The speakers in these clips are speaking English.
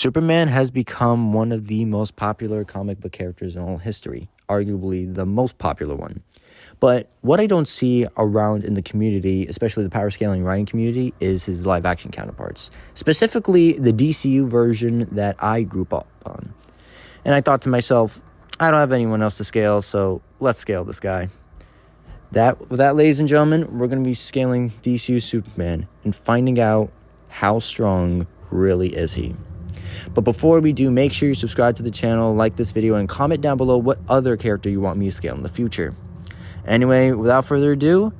Superman has become one of the most popular comic book characters in all history, arguably the most popular one. But what I don't see around in the community, especially the power scaling writing community, is his live action counterparts, specifically the DCEU version that I grew up on. And I thought to myself, I don't have anyone else to scale, so let's scale this guy. With that, ladies and gentlemen, we're going to be scaling DCEU Superman and finding out how strong really is he. But before we do, make sure you subscribe to the channel, like this video, and comment down below what other character you want me to scale in the future. Anyway, without further ado,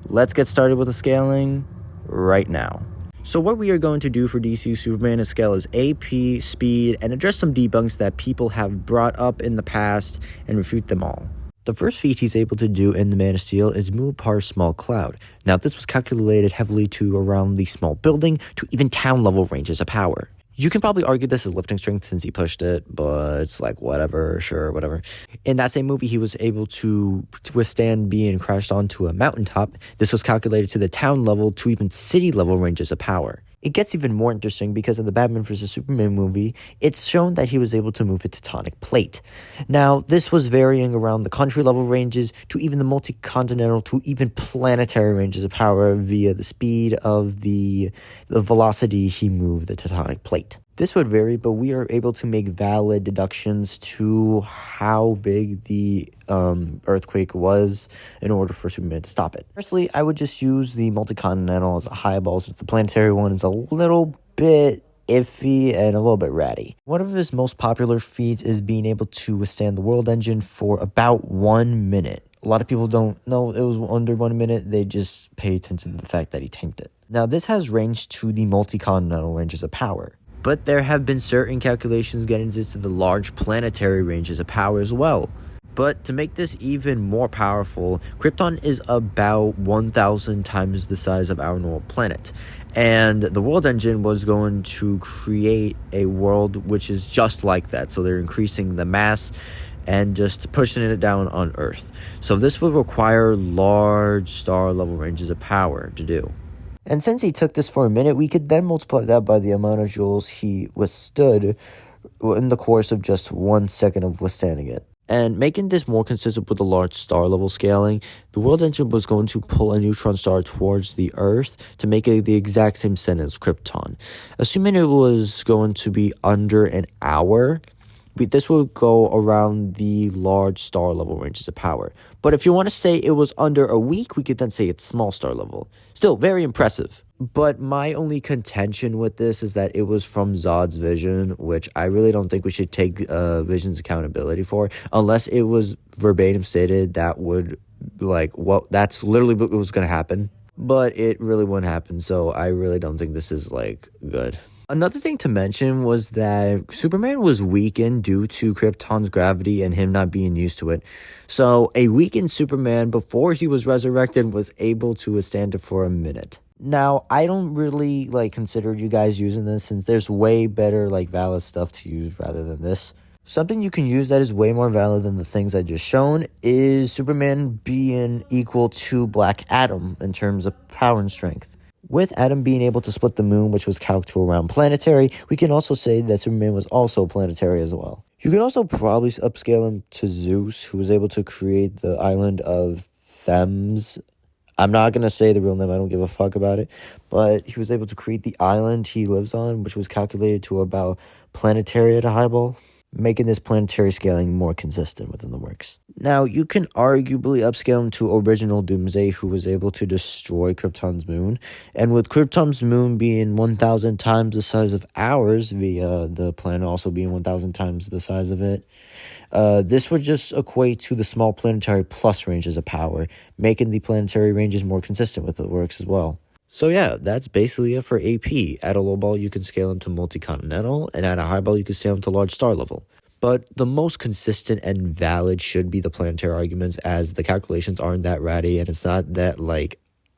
let's get started with the scaling right now. So what we are going to do for DCEU Superman is scale his AP, speed, and address some debunks that people have brought up in the past and refute them all. The first feat he's able to do in the Man of Steel is move past small cloud. Now this was calculated heavily to around the small building to even town level ranges of power. You can probably argue this is lifting strength since he pushed it, but it's like whatever, sure, whatever. In that same movie, he was able to withstand being crashed onto a mountaintop. This was calculated to the town level to even city level ranges of power. It gets even more interesting because in the Batman vs. Superman movie, it's shown that he was able to move a tectonic plate. Now, this was varying around the country level ranges to even the multi-continental to even planetary ranges of power via the speed of the velocity he moved the tectonic plate. This would vary, but we are able to make valid deductions to how big the earthquake was in order for Superman to stop it. Firstly, I would just use the multi-continental as a highball since the planetary one is a little bit iffy and a little bit ratty. One of his most popular feats is being able to withstand the world engine for about 1 minute. A lot of people don't know it was under 1 minute. They just pay attention to the fact that he tanked it. Now, this has range to the multi-continental ranges of power. But there have been certain calculations getting this to the large planetary ranges of power as well. But to make this even more powerful, Krypton is about 1,000 times the size of our normal planet. And the world engine was going to create a world which is just like that. So they're increasing the mass and just pushing it down on Earth. So this would require large star level ranges of power to do. And since he took this for a minute, we could then multiply that by the amount of joules he withstood in the course of just 1 second of withstanding it. And making this more consistent with the large star level scaling, the world engine was going to pull a neutron star towards the Earth to make it the exact same sentence as Krypton. Assuming it was going to be under an hour, this would go around the large star level ranges of power. But if you want to say it was under a week, we could then say it's small star level. Still, very impressive. But my only contention with this is that it was from Zod's vision, which I really don't think we should take Vision's accountability for, unless it was verbatim stated that would, that's literally what was going to happen. But it really wouldn't happen, so I really don't think this is, good. Another thing to mention was that Superman was weakened due to Krypton's gravity and him not being used to it. So a weakened Superman before he was resurrected was able to withstand it for a minute. Now, I don't really consider you guys using this since there's way better valid stuff to use rather than this. Something you can use that is way more valid than the things I just shown is Superman being equal to Black Adam in terms of power and strength. With Adam being able to split the moon, which was calculated to around planetary, we can also say that Superman was also planetary as well. You can also probably upscale him to Zeus, who was able to create the island of Thames. I'm not going to say the real name, I don't give a fuck about it. But he was able to create the island he lives on, which was calculated to about planetary at a highball, making this planetary scaling more consistent within the works. Now, you can arguably upscale him to original Doomsday, who was able to destroy Krypton's moon. And with Krypton's moon being 1,000 times the size of ours, via the planet also being 1,000 times the size of it, this would just equate to the small planetary plus ranges of power, making the planetary ranges more consistent with the works as well. So yeah, that's basically it for AP. At a low ball, you can scale him to multi-continental, and at a high ball, you can scale him to large star level. But the most consistent and valid should be the planetary arguments, as the calculations aren't that ratty, and it's not that,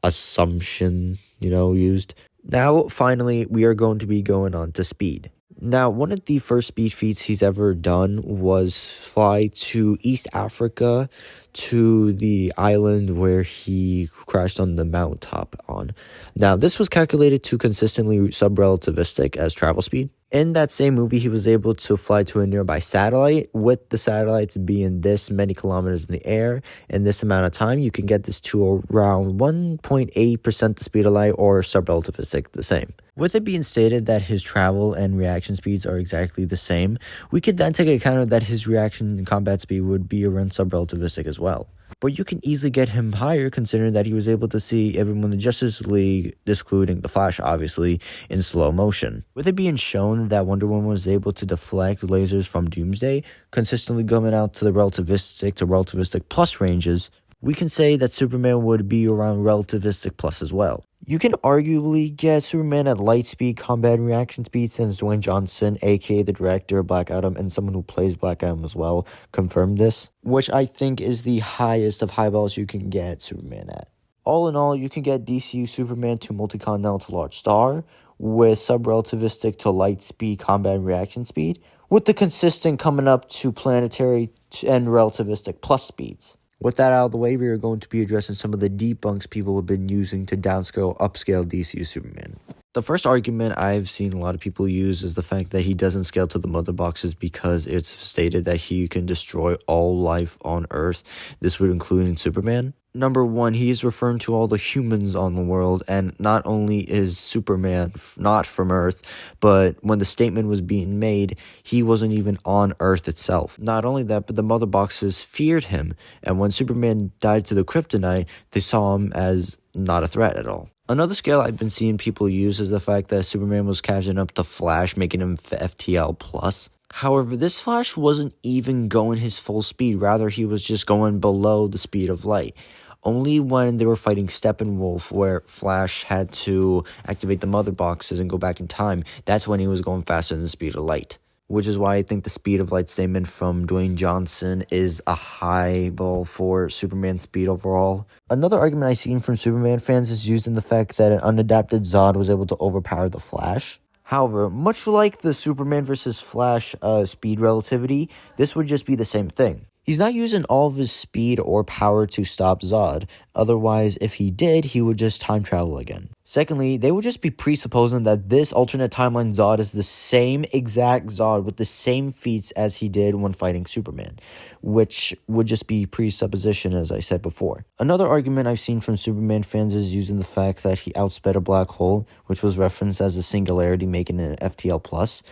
assumption, used. Now, finally, we are going to be going on to speed. Now, one of the first speed feats he's ever done was fly to East Africa to the island where he crashed on the mountaintop on. Now, this was calculated to consistently sub-relativistic as travel speed. In that same movie, he was able to fly to a nearby satellite. With the satellites being this many kilometers in the air in this amount of time, you can get this to around 1.8% the speed of light, or subrelativistic the same. With it being stated that his travel and reaction speeds are exactly the same, we could then take account of that his reaction and combat speed would be around subrelativistic as well. But you can easily get him higher, considering that he was able to see everyone in the Justice League, excluding the Flash obviously, in slow motion. With it being shown that Wonder Woman was able to deflect lasers from Doomsday, consistently going out to the relativistic to relativistic plus ranges, we can say that Superman would be around relativistic plus as well. You can arguably get Superman at light speed combat and reaction speed, since Dwayne Johnson, aka the director of Black Adam and someone who plays Black Adam as well, confirmed this, which I think is the highest of high balls you can get Superman at. All in all, you can get DCU Superman to multi-continental to large star, with subrelativistic to light speed combat and reaction speed, with the consistent coming up to planetary and relativistic plus speeds. With that out of the way, we are going to be addressing some of the debunks people have been using to downscale, upscale DCU Superman. The first argument I've seen a lot of people use is the fact that he doesn't scale to the mother boxes because it's stated that he can destroy all life on Earth. This would include Superman. Number one, he is referring to all the humans on the world, and not only is Superman not from Earth, but when the statement was being made, he wasn't even on Earth itself. Not only that, but the mother boxes feared him, and when Superman died to the kryptonite, they saw him as not a threat at all. Another scale I've been seeing people use is the fact that Superman was catching up to Flash, making him FTL+. However, this Flash wasn't even going his full speed, rather he was just going below the speed of light. Only when they were fighting Steppenwolf, where Flash had to activate the mother boxes and go back in time, that's when he was going faster than the speed of light. Which is why I think the speed of light statement from Dwayne Johnson is a high ball for Superman's speed overall. Another argument I've seen from Superman fans is using the fact that an unadapted Zod was able to overpower the Flash. However, much like the Superman versus Flash speed relativity, this would just be the same thing. He's not using all of his speed or power to stop Zod. Otherwise, if he did, he would just time travel again. Secondly, they would just be presupposing that this alternate timeline Zod is the same exact Zod with the same feats as he did when fighting Superman, which would just be presupposition, as I said before. Another argument I've seen from Superman fans is using the fact that he outsped a black hole, which was referenced as a singularity, making it an FTL+.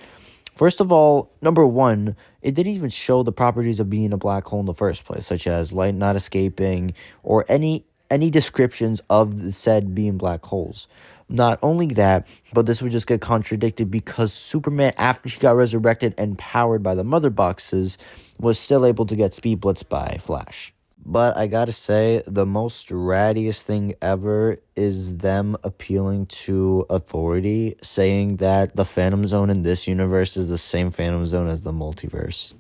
First of all, number one, it didn't even show the properties of being a black hole in the first place, such as light not escaping or any descriptions of the said being black holes. Not only that, but this would just get contradicted because Superman, after he got resurrected and powered by the mother boxes, was still able to get speed blitzed by Flash. But I gotta say, the most rattiest thing ever is them appealing to authority, saying that the Phantom Zone in this universe is the same Phantom Zone as the multiverse.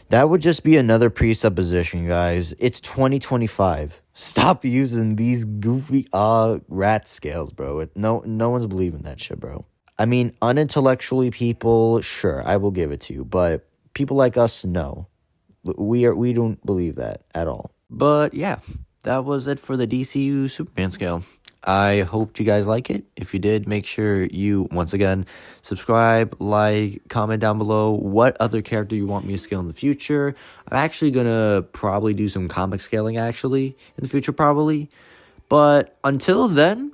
That would just be another presupposition, guys. It's 2025. Stop using these goofy rat scales, bro. No one's believing that shit, bro. I mean, unintellectually people, sure, I will give it to you, but people like us, no. We don't believe that at all. But yeah, that was it for the DCU Superman scale. I hope you guys like it. If you did, make sure you, once again, subscribe, like, comment down below what other character you want me to scale in the future. I'm actually going to probably do some comic scaling, actually, in the future, probably. But until then,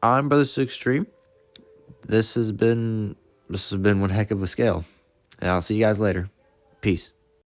I'm Brother Extreme. This has been one heck of a scale. And I'll see you guys later. Peace.